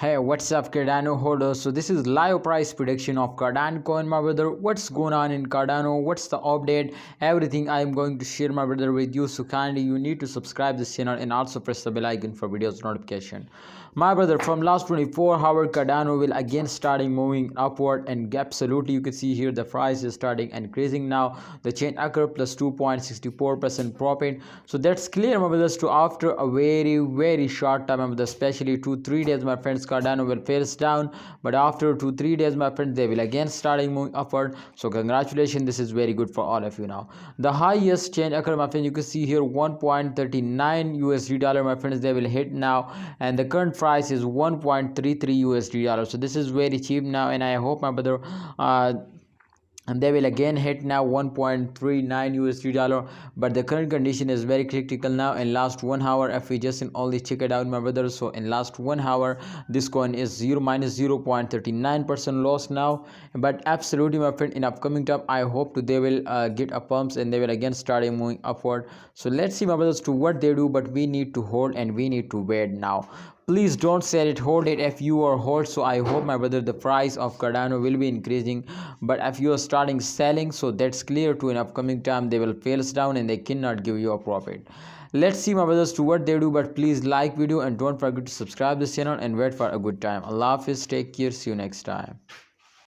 Hey, what's up, Cardano holders? So this is live price prediction of Cardano coin, my brother. What's going on in Cardano? What's the update? Everything I am going to share, my brother, with you. So kindly you need to subscribe this channel and also press the bell icon for videos notification. My brother, from last 24 hours, Cardano will again starting moving upward, and absolutely you can see here the price is starting increasing now. The chain occur plus 2.64% profit. So that's clear, my brothers. To after a very short time, my brothers, especially 2-3 days, my friends, Cardano will face down, but after 2-3 days, my friends, they will again starting moving upward. So congratulations, this is very good for all of you now. The highest change occur, my friends, you can see here 1.39 USD dollar, my friends, they will hit now, and the current price is 1.33 USD dollar. So this is very cheap now, and I hope, my brother, and they will again hit now 1.39 USD dollar, but the current condition is very critical now. In last 1 hour, if we just only check it out, my brother, so in last 1 hour this coin is 0.39% loss now. But absolutely, my friend, in upcoming time I hope they will get a pumps and they will again start moving upward. So let's see, my brothers, to what they do, but we need to hold and we need to wait now. Please don't sell it, hold it if you are hold. So I hope, my brother, the price of Cardano will be increasing, but if you are starting selling, so that's clear to in upcoming time they will fails down and they cannot give you a profit. Let's see, my brothers, to what they do, but please like video and don't forget to subscribe this channel and wait for a good time. Allah Hafiz, take care, see you next time.